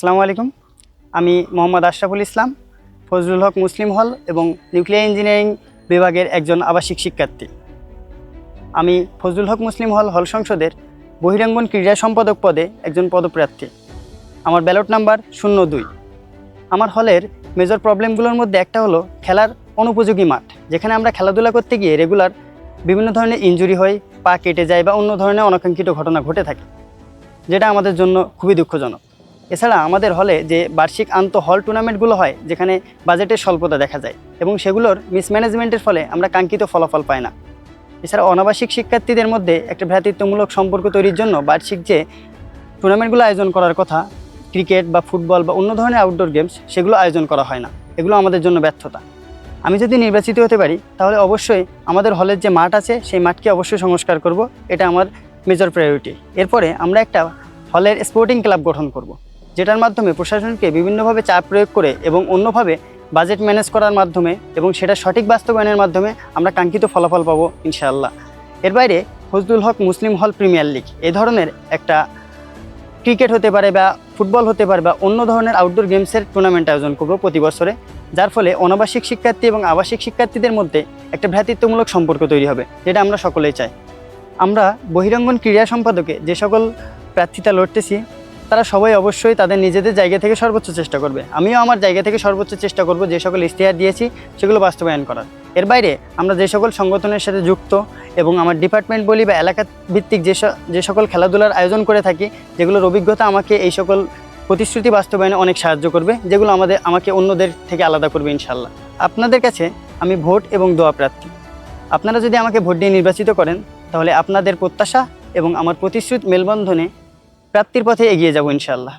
আসসালামু আলাইকুম। আমি মোহাম্মদ আশরাফুল ইসলাম, ফজলুল হক মুসলিম হল এবং নিউক্লিয়ার ইঞ্জিনিয়ারিং বিভাগের একজন আবাসিক শিক্ষার্থী। আমি ফজলুল হক মুসলিম হল সংসদের বহিরাঙ্গন ক্রীড়া সম্পাদক পদে একজন পদপ্রার্থী। আমার ব্যালট নাম্বার 02। আমার হলের মেজর প্রবলেমগুলোর মধ্যে একটা হলো খেলার অনুপযোগী মাঠ, যেখানে আমরা খেলাধুলা করতে গিয়ে রেগুলার বিভিন্ন ধরনের ইনজুরি হয়, পা কেটে যায় বা অন্য ধরনের অনাকাঙ্ক্ষিত ঘটনা ঘটে থাকে, যেটা আমাদের জন্য খুবই দুঃখজনক। এছাড়া আমাদের হলে যে বার্ষিক হল টুর্নামেন্টগুলো হয়, যেখানে বাজেটের স্বল্পতা দেখা যায় এবং সেগুলোর মিসম্যানেজমেন্টের ফলে আমরা কাঙ্ক্ষিত ফলাফল পাই না। এছাড়া অনাবাসিক শিক্ষার্থীদের মধ্যে একটা ভ্রাতৃত্বমূলক সম্পর্ক তৈরির জন্য বার্ষিক যে টুর্নামেন্টগুলো আয়োজন করার কথা, ক্রিকেট বা ফুটবল বা অন্য ধরনের আউটডোর গেমস, সেগুলো আয়োজন করা হয় না। এগুলো আমাদের জন্য ব্যর্থতা। আমি যদি নির্বাচিত হতে পারি তাহলে অবশ্যই আমাদের হলের যে মাঠ আছে সেই মাঠকে অবশ্যই সংস্কার করব, এটা আমার মেজর প্রায়োরিটি। এরপরে আমরা একটা হলের স্পোর্টিং ক্লাব গঠন করব, যেটার মাধ্যমে প্রশাসনকে বিভিন্নভাবে চাপ প্রয়োগ করে এবং অন্যভাবে বাজেট ম্যানেজ করার মাধ্যমে এবং সেটা সঠিক বাস্তবায়নের মাধ্যমে আমরা কাঙ্ক্ষিত ফলাফল পাবো ইনশাআল্লাহ। এর বাইরে ফজলুল হক মুসলিম হল প্রিমিয়ার লিগ এই ধরনের একটা ক্রিকেট হতে পারে বা ফুটবল হতে পারে বা অন্য ধরনের আউটডোর গেমসের টুর্নামেন্ট আয়োজন করব প্রতি বছরে, যার ফলে অনাবাসিক শিক্ষার্থী এবং আবাসিক শিক্ষার্থীদের মধ্যে একটা ভ্রাতৃত্বমূলক সম্পর্ক তৈরি হবে, যেটা আমরা সকলেই চাই। আমরা বহিরাঙ্গন ক্রীড়া সম্পাদকে যে সকল প্রার্থীতা লড়তেছি, তারা সবাই অবশ্যই তাদের নিজেদের জায়গা থেকে সর্বোচ্চ চেষ্টা করবে। আমিও আমার জায়গা থেকে সর্বোচ্চ চেষ্টা করব যে সকল ইশতেহার দিয়েছি সেগুলো বাস্তবায়ন করার। এর বাইরে আমরা যে সকল সংগঠনের সাথে যুক্ত এবং আমার ডিপার্টমেন্ট বলি বা এলাকা ভিত্তিক যে সকল খেলাধুলার আয়োজন করে থাকি, যেগুলোর অভিজ্ঞতা আমাকে এই সকল প্রতিশ্রুতি বাস্তবায়নে অনেক সাহায্য করবে, যেগুলো আমাকে অন্যদের থেকে আলাদা করবে ইনশাআল্লাহ। আপনাদের কাছে আমি ভোট এবং দোয়া প্রার্থী। আপনারা যদি আমাকে ভোট দিয়ে নির্বাচিত করেন তাহলে আপনাদের প্রত্যাশা এবং আমার প্রতিশ্রুতি মেলবন্ধনে প্রাপ্তির পথে এগিয়ে যাব ইনশাআল্লাহ।